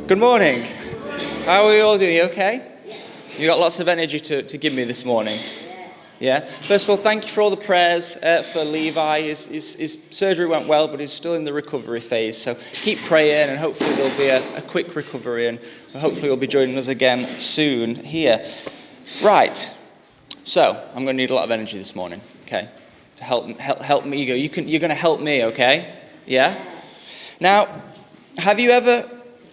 Good morning. How are you all doing? You okay? You got lots of energy to give me this morning. Yeah. First of all, thank you for all the prayers for Levi. His surgery went well, but he's still in the recovery phase. So keep praying, and hopefully there'll be a quick recovery, and hopefully he'll be joining us again soon here. Right. So I'm going to need a lot of energy this morning. Okay. To help me. You're going to help me. Okay. Yeah. Now,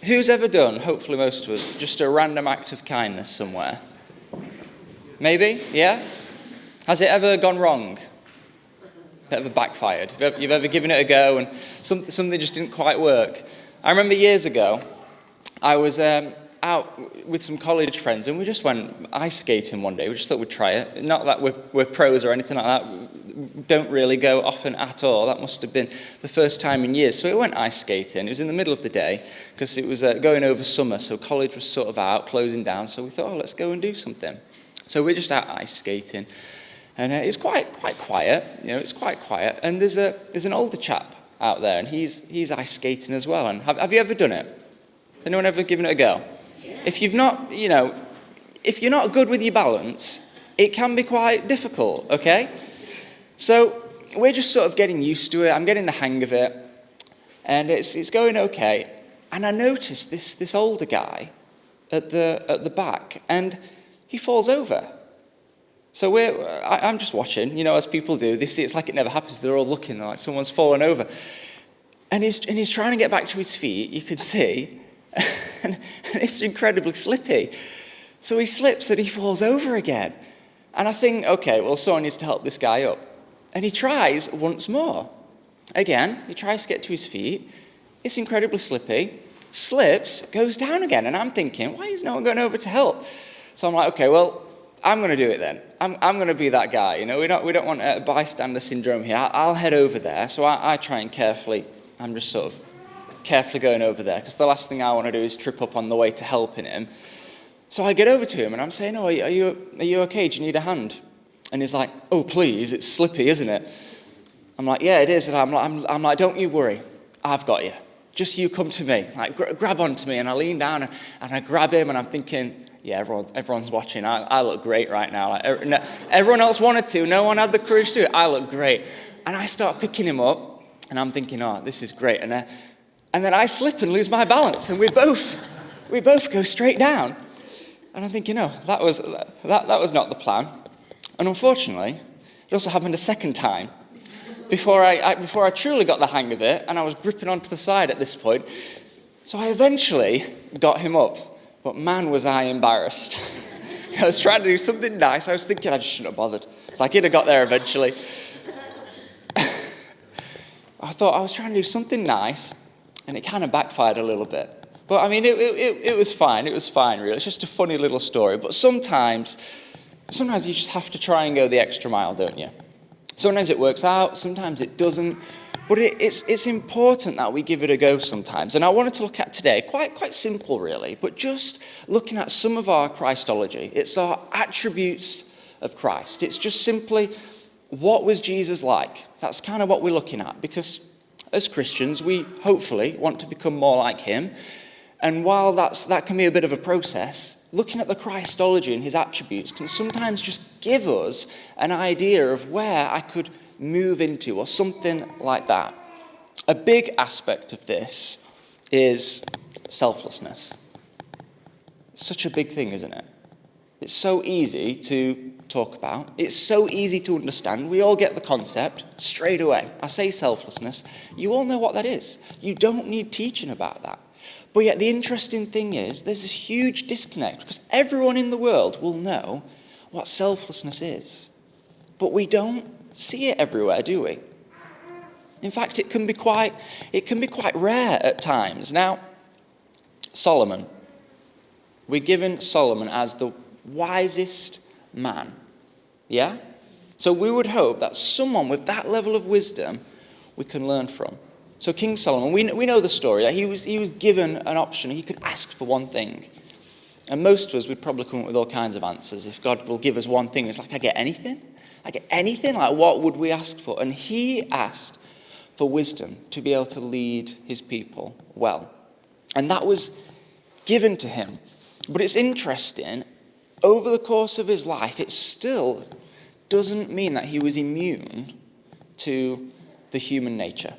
who's ever done, hopefully most of us, just a random act of kindness somewhere? Maybe? Yeah? Has it ever gone wrong? Has it ever backfired? You've ever given it a go and something just didn't quite work? I remember years ago, I was out with some college friends and we just went ice skating one day. We just thought we'd try it. Not that we're pros or anything like that. We don't really go often at all. That must have been the first time in years. So we went ice skating. It was in the middle of the day because it was going over summer. So college was sort of out, closing down. So we thought, let's go and do something. So we're just out ice skating. And it's quite quiet, it's quite quiet. And there's an older chap out there, and he's ice skating as well. And have you ever done it? Has anyone ever given it a go? Yeah. If you've not, if you're not good with your balance, it can be quite difficult, okay? So we're just sort of getting used to it. I'm getting the hang of it, and it's going okay. And I noticed this older guy at the back, and he falls over. So I'm just watching, as people do. They see it's like it never happens. They're all looking like someone's fallen over. And he's trying to get back to his feet, you could see. And it's incredibly slippy. So he slips and he falls over again. And I think, okay, well, someone needs to help this guy up. And he tries once more. Again, he tries to get to his feet. It's incredibly slippy. Slips, goes down again. And I'm thinking, why is no one going over to help? So I'm like, okay, well, I'm going to do it then. I'm going to be that guy. We don't want a bystander syndrome here. I'll head over there. So I try and I'm just sort of carefully going over there because the last thing I want to do is trip up on the way to helping him. So I get over to him and I'm saying, "Oh, are you okay? Do you need a hand?" And he's like, "Oh, please, it's slippy, isn't it?" I'm like, "Yeah, it is." And I'm like, "Don't you worry, I've got you. Just you come to me. Like, grab onto me." And I lean down and I grab him and I'm thinking, yeah, everyone's watching. I look great right now. Like, everyone else wanted to. No one had the courage to do it. I look great. And I start picking him up, and I'm thinking, oh, this is great. And then I slip and lose my balance, and we both go straight down. And I'm thinking, no, that was not the plan. And unfortunately, it also happened a second time. Before I truly got the hang of it, and I was gripping onto the side at this point. So I eventually got him up. But man, was I embarrassed. I was trying to do something nice. I was thinking I just shouldn't have bothered. It's like he'd have got there eventually. I thought I was trying to do something nice, and it kind of backfired a little bit. But I mean, it was fine. It was fine, really. It's just a funny little story. But sometimes you just have to try and go the extra mile, don't you? Sometimes it works out. Sometimes it doesn't. But it's important that we give it a go sometimes. And I wanted to look at today, quite simple really, but just looking at some of our Christology. It's our attributes of Christ. It's just simply, what was Jesus like? That's kind of what we're looking at, because as Christians, we hopefully want to become more like him. And while that can be a bit of a process, looking at the Christology and his attributes can sometimes just give us an idea of where I could move into, or something like that. A big aspect of this is selflessness. It's such a big thing, isn't it? It's so easy to talk about. It's so easy to understand. We all get the concept straight away. I say selflessness. You all know what that is. You don't need teaching about that. But yet the interesting thing is there's this huge disconnect, because everyone in the world will know what selflessness is. But we don't see it everywhere, do we? In fact, it can be quite rare at times. Now, Solomon. We're given Solomon as the wisest man. Yeah? So we would hope that someone with that level of wisdom we can learn from. So King Solomon, we know the story, that he was given an option. He could ask for one thing. And most of us would probably come up with all kinds of answers. If God will give us one thing, it's like, I get anything? I get anything? Like, what would we ask for? And he asked for wisdom to be able to lead his people well. And that was given to him. But it's interesting, over the course of his life, it still doesn't mean that he was immune to the human nature.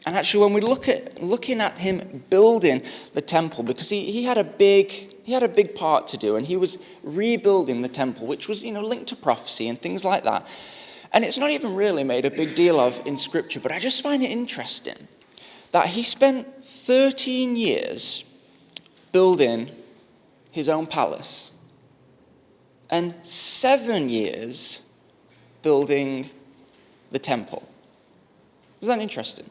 And actually, when we looking at him building the temple, because he had a big part to do, and he was rebuilding the temple, which was linked to prophecy and things like that. And it's not even really made a big deal of in Scripture, but I just find it interesting that he spent 13 years building his own palace and 7 years building the temple. Isn't that interesting?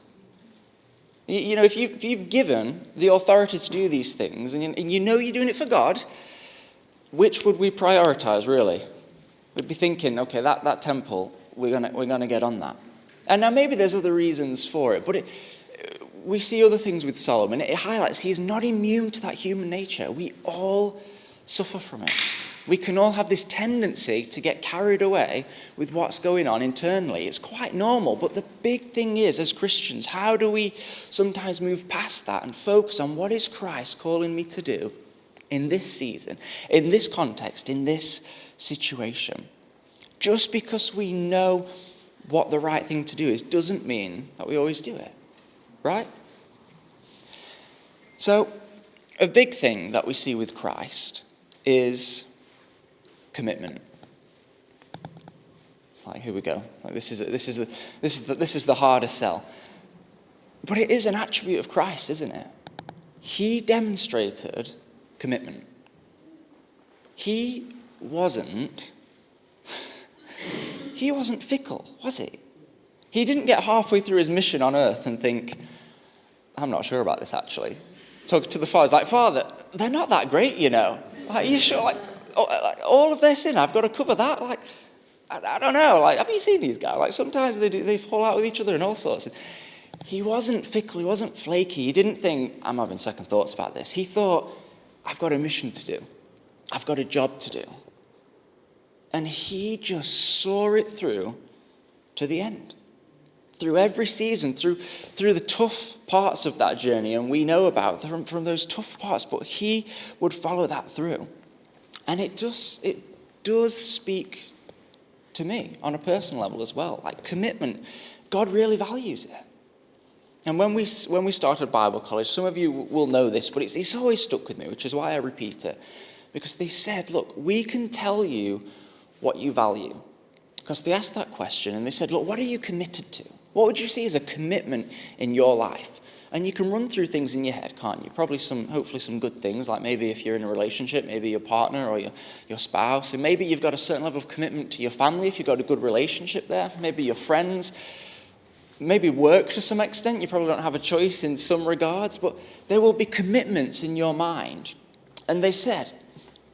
If you've given the authority to do these things, and you know you're doing it for God, which would we prioritize, really? We'd be thinking, okay, that temple, we're gonna get on that. And now maybe there's other reasons for it, but we see other things with Solomon. It highlights he's not immune to that human nature. We all suffer from it. We can all have this tendency to get carried away with what's going on internally. It's quite normal, but the big thing is, as Christians, how do we sometimes move past that and focus on what is Christ calling me to do in this season, in this context, in this situation? Just because we know what the right thing to do is doesn't mean that we always do it, right? So, a big thing that we see with Christ is commitment. It's like, here we go. Like this is the harder sell. But it is an attribute of Christ, isn't it? He demonstrated commitment. He wasn't fickle, was he? He didn't get halfway through his mission on earth and think, I'm not sure about this actually. Talk to the Father, like, Father, they're not that great, Like, you sure? Like, all of their sin, I've got to cover that. Like, I don't know. Like, have you seen these guys? Like, sometimes they fall out with each other and all sorts. He wasn't fickle. He wasn't flaky. He didn't think, I'm having second thoughts about this. He thought, I've got a mission to do. I've got a job to do. And he just saw it through to the end. Through every season, through the tough parts of that journey, and we know about from those tough parts, but he would follow that through. And it does speak to me on a personal level as well. Like commitment, God really values it. And when we started Bible college, some of you will know this, but it's always stuck with me, which is why I repeat it. Because they said, look, we can tell you what you value. Because they asked that question and they said, look, what are you committed to? What would you see as a commitment in your life? And you can run through things in your head, can't you? Hopefully some good things, like maybe if you're in a relationship, maybe your partner or your spouse, and maybe you've got a certain level of commitment to your family if you've got a good relationship there, maybe your friends, maybe work to some extent. You probably don't have a choice in some regards, but there will be commitments in your mind. And they said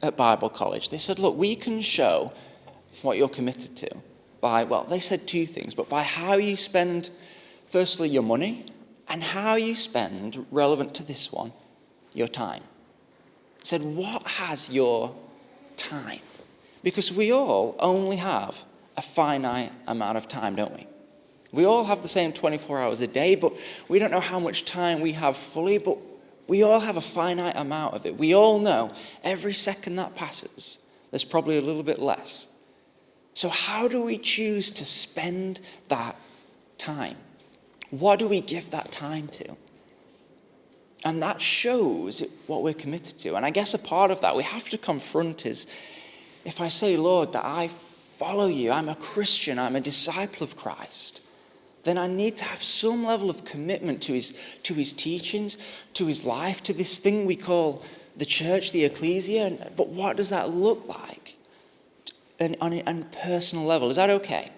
at Bible college, they said, look, we can show what you're committed to by, well, they said two things, but by how you spend, firstly, your money, and how you spend, relevant to this one, your time. He said, what has your time? Because we all only have a finite amount of time, don't we? We all have the same 24 hours a day, but we don't know how much time we have fully, but we all have a finite amount of it. We all know every second that passes, there's probably a little bit less. So how do we choose to spend that time? What do we give that time to? And that shows what we're committed to. And I guess a part of that we have to confront is, if I say, Lord, that I follow you, I'm a Christian, I'm a disciple of Christ, then I need to have some level of commitment to his teachings, to his life, to this thing we call the church, the ecclesia. But what does that look like on a personal level? Is that okay?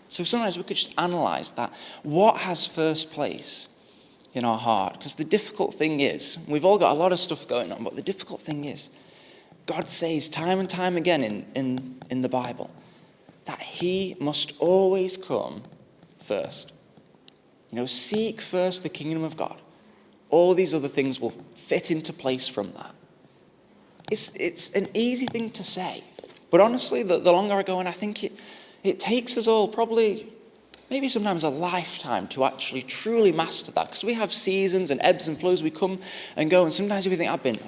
So sometimes we could just analyze that. What has first place in our heart? Because the difficult thing is, we've all got a lot of stuff going on, but the difficult thing is, God says time and time again in the Bible that he must always come first. Seek first the kingdom of God. All these other things will fit into place from that. It's an easy thing to say, but honestly, the longer I go on, I think it takes us all probably maybe sometimes a lifetime to actually truly master that. Because we have seasons and ebbs and flows. We come and go, and sometimes we think, I've been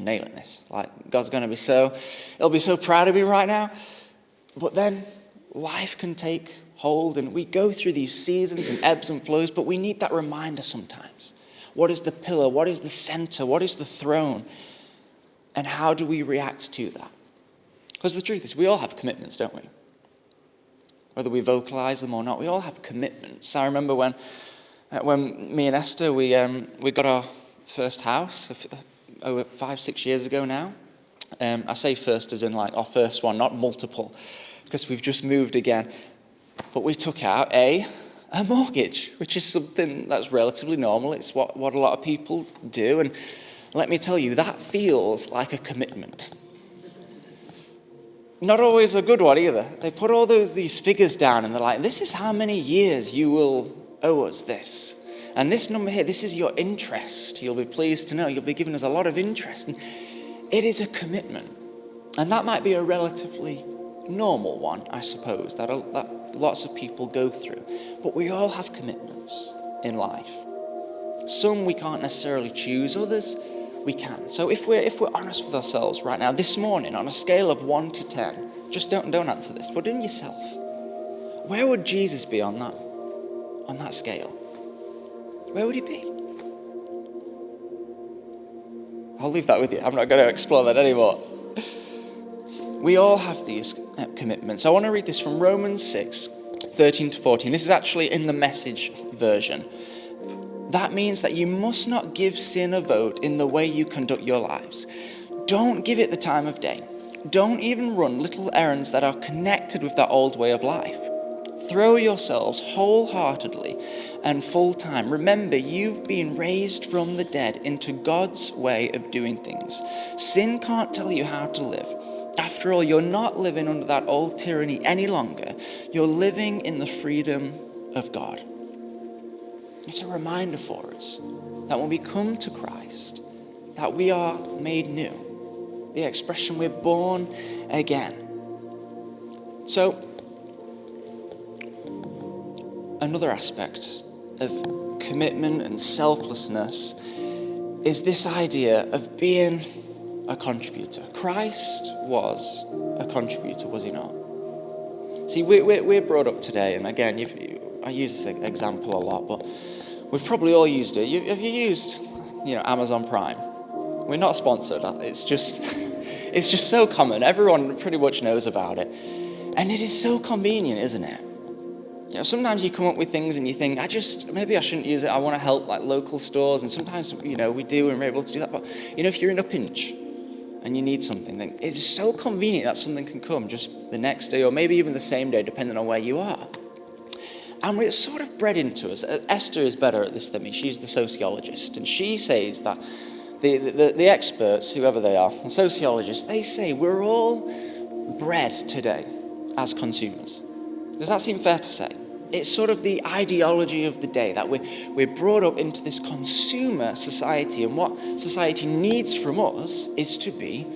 nailing this. Like, God's going to be he'll be so proud of me right now. But then life can take hold, and we go through these seasons and ebbs and flows, but we need that reminder sometimes. What is the pillar? What is the center? What is the throne? And how do we react to that? Because the truth is, we all have commitments, don't we? Whether we vocalize them or not, we all have commitments. I remember when me and Esther, we got our first house over 5-6 years ago now. I say first as in like our first one, not multiple, because we've just moved again. But we took out a mortgage, which is something that's relatively normal. It's what a lot of people do. And let me tell you, that feels like a commitment. Not always a good one either. They put all these figures down and they're like, this is how many years you will owe us this. And this number here, this is your interest. You'll be pleased to know you'll be giving us a lot of interest. And it is a commitment. And that might be a relatively normal one, I suppose, that lots of people go through. But we all have commitments in life. Some we can't necessarily choose, others we can. So if we're honest with ourselves right now, this morning, on a scale of 1 to 10, just don't answer this, but in yourself, where would Jesus be on that scale? Where would he be? I'll leave that with you. I'm not going to explore that anymore. We all have these commitments. I want to read this from Romans 6:13-14. This is actually in the Message version. That means that you must not give sin a vote in the way you conduct your lives. Don't give it the time of day. Don't even run little errands that are connected with that old way of life. Throw yourselves wholeheartedly and full time. Remember, you've been raised from the dead into God's way of doing things. Sin can't tell you how to live. After all, you're not living under that old tyranny any longer. You're living in the freedom of God. It's a reminder for us that when we come to Christ, that we are made new. The expression, we're born again. So, another aspect of commitment and selflessness is this idea of being a contributor. Christ was a contributor, was he not? See, we're brought up today, and again, I use this example a lot, but we've probably all used it. Have you used, Amazon Prime? We're not sponsored. It's just so common. Everyone pretty much knows about it, and it is so convenient, isn't it? Sometimes you come up with things and you think, maybe I shouldn't use it. I want to help like local stores, and sometimes we do, and we're able to do that. But if you're in a pinch and you need something, then it's so convenient that something can come just the next day or maybe even the same day, depending on where you are. And it's sort of bred into us. Esther is better at this than me. She's the sociologist, and she says that the experts, whoever they are, the sociologists, they say we're all bred today as consumers. Does that seem fair to say? It's sort of the ideology of the day that we're brought up into this consumer society, and what society needs from us is to be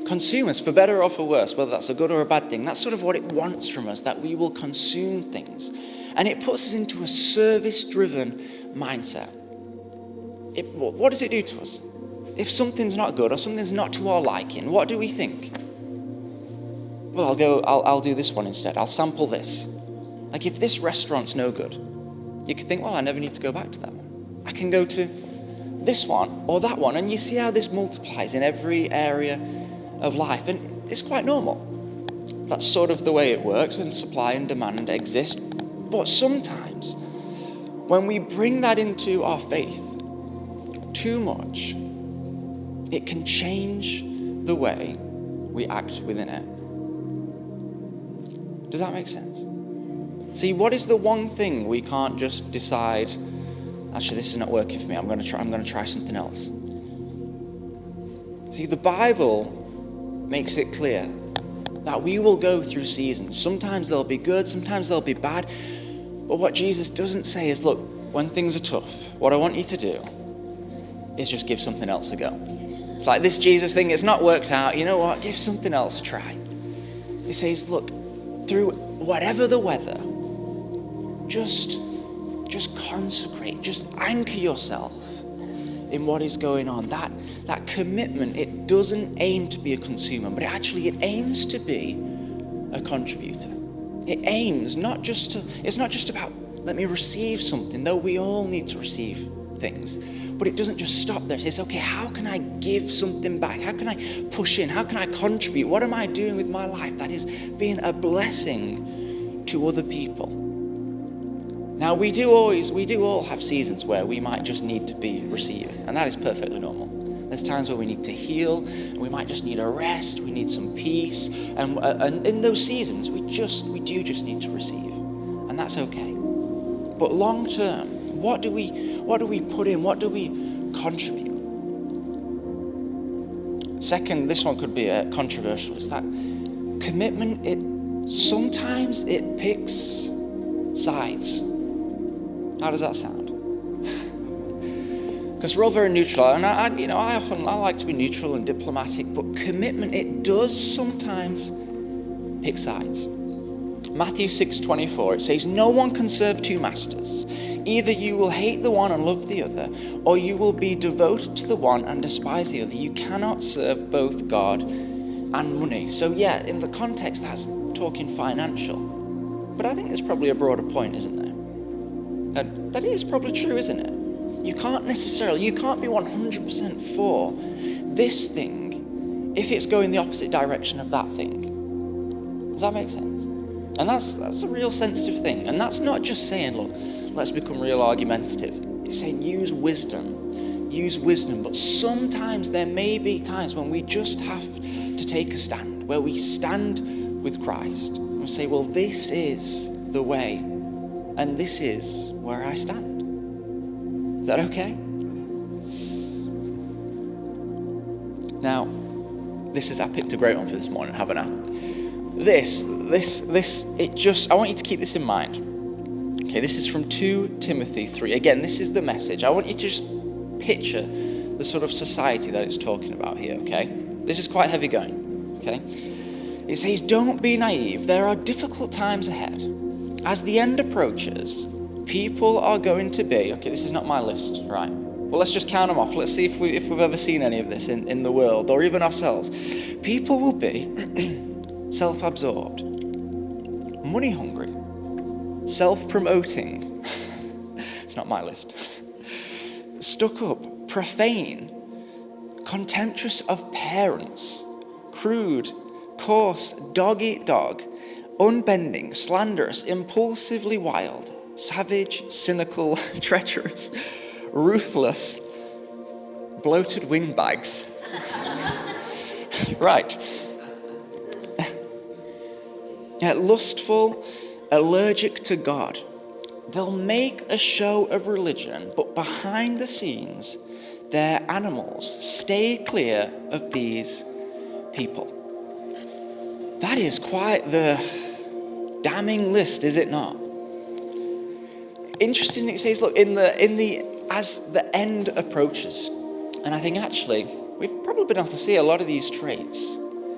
consumers, for better or for worse, whether that's a good or a bad thing. That's sort of what it wants from us, that we will consume things. And it puts us into a service-driven mindset. What does it do to us? If something's not good or something's not to our liking, what do we think? Well, I'll do this one instead. I'll sample this. Like if this restaurant's no good, you could think, well, I never need to go back to that one. I can go to this one or that one. And you see how this multiplies in every area of life. And it's quite normal. That's sort of the way it works, and supply and demand exist. But sometimes when we bring that into our faith too much, it can change the way we act within it. Does that make sense? See, what is the one thing we can't just decide, actually, this is not working for me, I'm going to try something else? See, the Bible makes it clear that we will go through seasons. Sometimes they'll be good, sometimes they'll be bad. But what Jesus doesn't say is, look, when things are tough, what I want you to do is just give something else a go. It's like this Jesus thing, it's not worked out. You know what? Give something else a try. He says, look, through whatever the weather, just consecrate, just anchor yourself in what is going on. That commitment, it doesn't aim to be a consumer, but it aims to be a contributor. It aims it's not just about, let me receive something, though we all need to receive things. But it doesn't just stop there. It says, okay, how can I give something back? How can I push in? How can I contribute? What am I doing with my life that is being a blessing to other people? Now, we do all have seasons where we might just need to be receiving, and that is perfectly normal. There's times where we need to heal, and we might just need a rest, we need some peace, and in those seasons, we do just need to receive, and that's okay. But long term, what do we put in? What do we contribute? Second, this one could be controversial, is that commitment, sometimes it picks sides. How does that sound? Because we're all very neutral, and I like to be neutral and diplomatic, but commitment, it does sometimes pick sides. Matthew 6:24, it says, "No one can serve two masters. Either you will hate the one and love the other, or you will be devoted to the one and despise the other. You cannot serve both God and money." So yeah, in the context, that's talking financial. But I think there's probably a broader point, isn't there? That is probably true, isn't it? You can't be 100% for this thing if it's going the opposite direction of that thing. Does that make sense? And that's a real sensitive thing. And that's not just saying, look, let's become real argumentative. It's saying use wisdom. But sometimes there may be times when we just have to take a stand, where we stand with Christ and say, well, this is the way, and this is where I stand. Is that okay? Now, I picked a great one for this morning, haven't I? I want you to keep this in mind. Okay, this is from 2 Timothy 3. Again, this is the message. I want you to just picture the sort of society that it's talking about here, okay? This is quite heavy going, okay? It says, don't be naive. There are difficult times ahead. As the end approaches, people are going to be, okay, this is not my list, right? Well, let's just count them off. Let's see if we've ever seen any of this in the world, or even ourselves. People will be self-absorbed, money-hungry, self-promoting. It's not my list. Stuck up, profane, contemptuous of parents, crude, coarse, dog-eat-dog, unbending, slanderous, impulsively wild, savage, cynical, treacherous, ruthless, bloated windbags. Right. Lustful, allergic to God. They'll make a show of religion, but behind the scenes, they're animals. Stay clear of these people. That is quite the damning list, is it not? Interesting, it says, look, as the end approaches, and I think actually we've probably been able to see a lot of these traits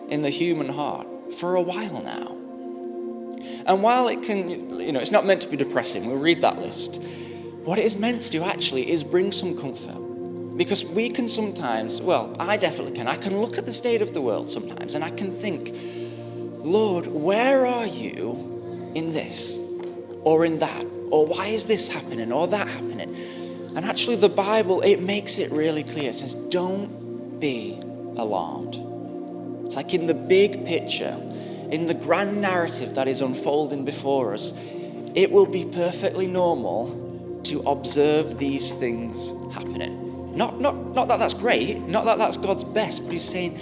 in the human heart for a while now. And while it can, it's not meant to be depressing, we'll read that list. What it is meant to do actually is bring some comfort. Because we can sometimes, well, I definitely can. I can look at the state of the world sometimes and I can think, Lord, where are you in this or in that? Or why is this happening or that happening? And actually the Bible, it makes it really clear. It says, don't be alarmed. It's like in the big picture, in the grand narrative that is unfolding before us, it will be perfectly normal to observe these things happening. Not that that's great, not that that's God's best, but he's saying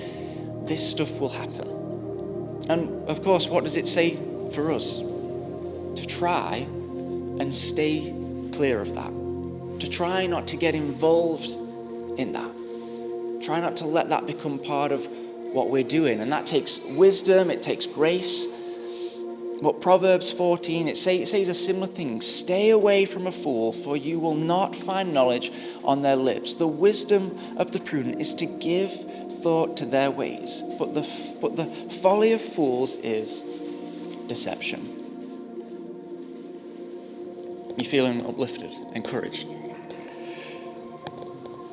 this stuff will happen. And of course, what does it say for us? To try and stay clear of that. To try not to get involved in that. Try not to let that become part of what we're doing. And that takes wisdom, it takes grace. But Proverbs 14, it says a similar thing. Stay away from a fool, for you will not find knowledge on their lips. The wisdom of the prudent is to give thought to their ways, but the folly of fools is deception. You feeling uplifted, encouraged?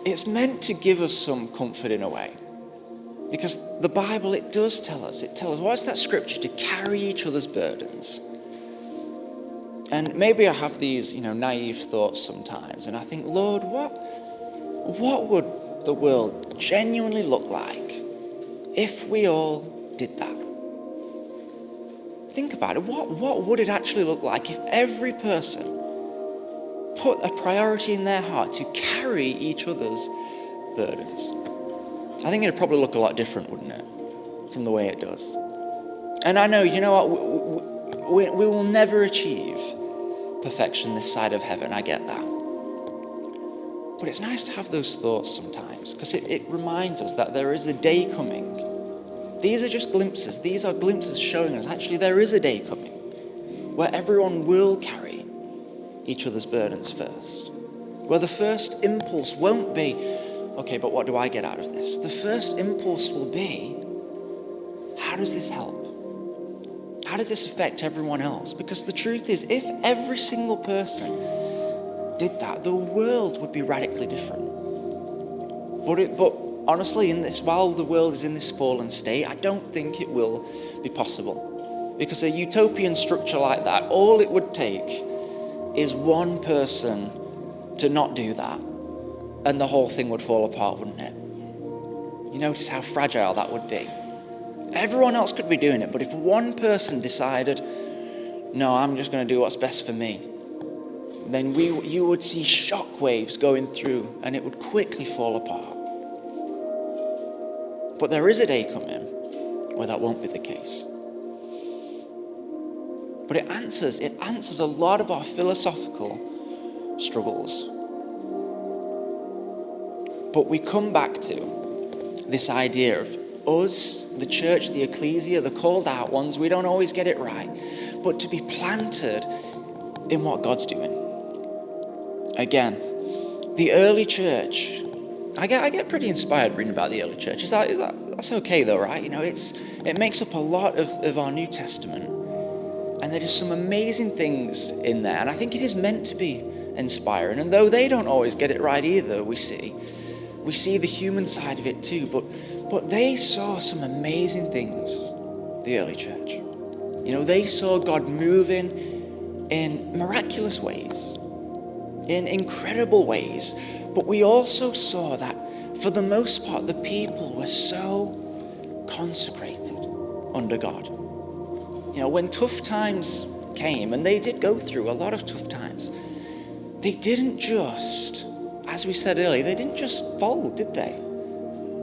It's meant to give us some comfort in a way. Because the Bible, it tells us, what's that scripture? To carry each other's burdens. And maybe I have these, naive thoughts sometimes, and I think, Lord, what would the world genuinely look like if we all did that? Think about it. What would it actually look like if every person put a priority in their heart to carry each other's burdens? I think it'd probably look a lot different, wouldn't it, from the way it does? And I know, we will never achieve perfection this side of heaven. I get that. But it's nice to have those thoughts sometimes, because it reminds us that there is a day coming. These are just glimpses. These are glimpses showing us, actually, there is a day coming where everyone will carry each other's burdens first. Where the first impulse won't be, okay, but what do I get out of this? The first impulse will be, how does this help? How does this affect everyone else? Because the truth is, if every single person did that, the world would be radically different. But honestly, while the world is in this fallen state, I don't think it will be possible. Because a utopian structure like that, all it would take is one person to not do that, and the whole thing would fall apart, wouldn't it? You notice how fragile that would be. Everyone else could be doing it, but if one person decided, no, I'm just going to do what's best for me, then you would see shock waves going through, and it would quickly fall apart. But there is a day coming where that won't be the case. But it answers a lot of our philosophical struggles. But we come back to this idea of us, the church, the ecclesia, the called out ones. We don't always get it right, but to be planted in what God's doing. Again, the early church, I get pretty inspired reading about the early church. That's okay though, right? It makes up a lot of our New Testament, and there is some amazing things in there, and I think it is meant to be inspiring. And though they don't always get it right either, we see the human side of it too, but they saw some amazing things, the early church. They saw God moving in miraculous ways, in incredible ways. But we also saw that, for the most part, the people were so consecrated under God. When tough times came, and they did go through a lot of tough times, they didn't just, as we said earlier, they didn't just fold, did they?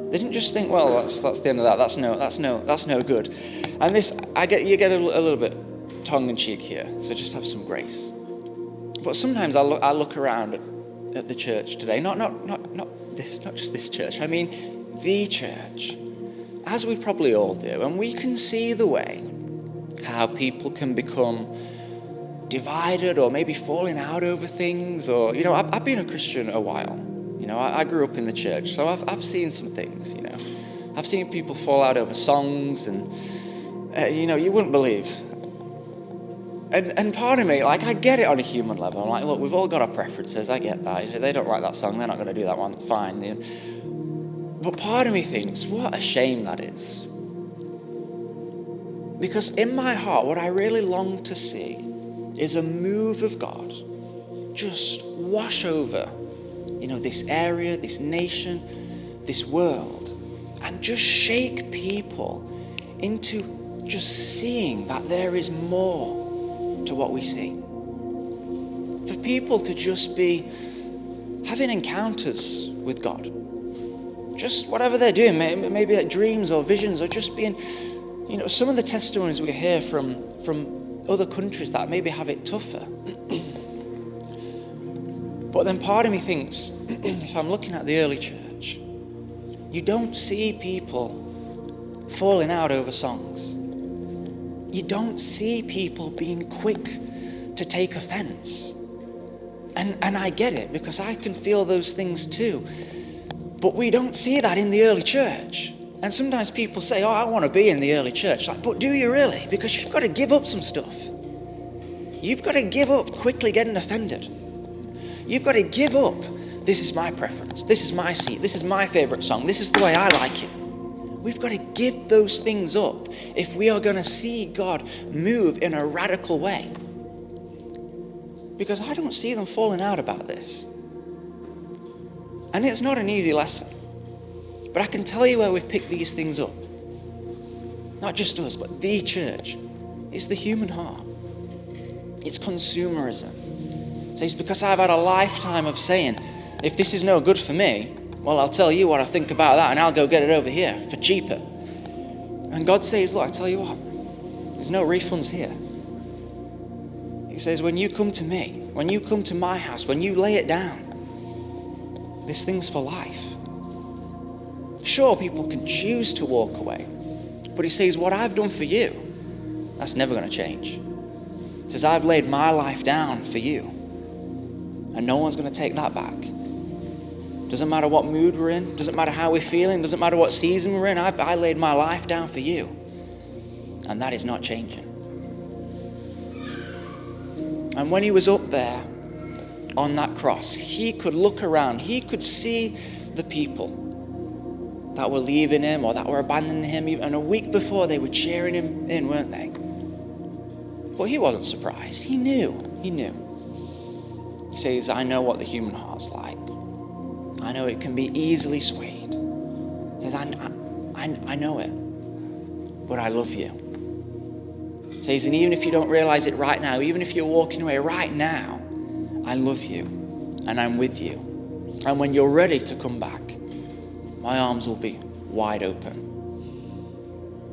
They didn't just think, well, that's the end of that. That's no good. And this, you get a little bit tongue-in-cheek here, so just have some grace. But sometimes I look around at the church today, not just this church. I mean, the church, as we probably all do, and we can see the way how people can become divided or maybe falling out over things. Or I've been a Christian a while. I grew up in the church, so I've seen some things. I've seen people fall out over songs, and you wouldn't believe. And part of me, I get it on a human level. I'm like, look, we've all got our preferences. I get that. If they don't like that song, they're not going to do that one. Fine. But part of me thinks, what a shame that is. Because in my heart, what I really long to see is a move of God just wash over, this area, this nation, this world, and just shake people into just seeing that there is more to what we see. For people to just be having encounters with God. Just whatever they're doing, maybe like dreams or visions, or just being, some of the testimonies we hear from other countries that maybe have it tougher. But then part of me thinks, if I'm looking at the early church, you don't see people falling out over songs. You don't see people being quick to take offense. And I get it, because I can feel those things too. But we don't see that in the early church. And sometimes people say, oh, I want to be in the early church. But do you really? Because you've got to give up some stuff. You've got to give up quickly getting offended. You've got to give up, this is my preference, this is my seat, this is my favourite song, this is the way I like it. We've got to give those things up if we are going to see God move in a radical way. Because I don't see them falling out about this. And it's not an easy lesson. But I can tell you where we've picked these things up. Not just us, but the church. It's the human heart. It's consumerism. So it's because I've had a lifetime of saying, if this is no good for me, well, I'll tell you what I think about that and I'll go get it over here for cheaper. And God says, look, I tell you what, there's no refunds here. He says, when you come to me, when you come to my house, when you lay it down, this thing's for life. Sure, people can choose to walk away, but he says, what I've done for you, that's never going to change. He says, I've laid my life down for you, and no one's going to take that back. Doesn't matter what mood we're in, doesn't matter how we're feeling, doesn't matter what season we're in, I laid my life down for you, and that is not changing. And when he was up there on that cross, he could look around, he could see the people that were leaving him or that were abandoning him, and a week before they were cheering him in, weren't they? But he wasn't surprised. He knew. He says, I know what the human heart's like. I know it can be easily swayed. He says, I know it, but I love you. He says, and even if you don't realize it right now, even if you're walking away right now, I love you and I'm with you. And when you're ready to come back, my arms will be wide open.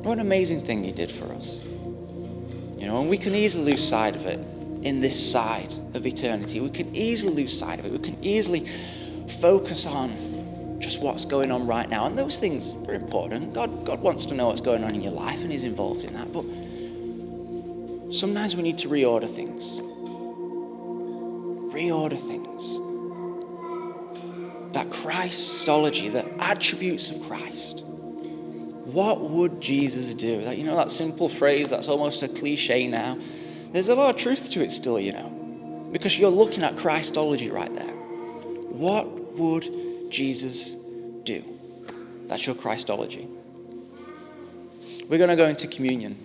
What an amazing thing he did for us. You know, and we can easily lose sight of it in this side of eternity. We can easily lose sight of it. We can easily focus on just what's going on right now. And those things are important. God wants to know what's going on in your life and he's involved in that. But sometimes we need to reorder things. That Christology, the attributes of Christ. What would Jesus do? That, you know, that simple phrase that's almost a cliche now. There's a lot of truth to it still, you know, because you're looking at Christology right there. What would Jesus do? That's your Christology. We're going to go into communion.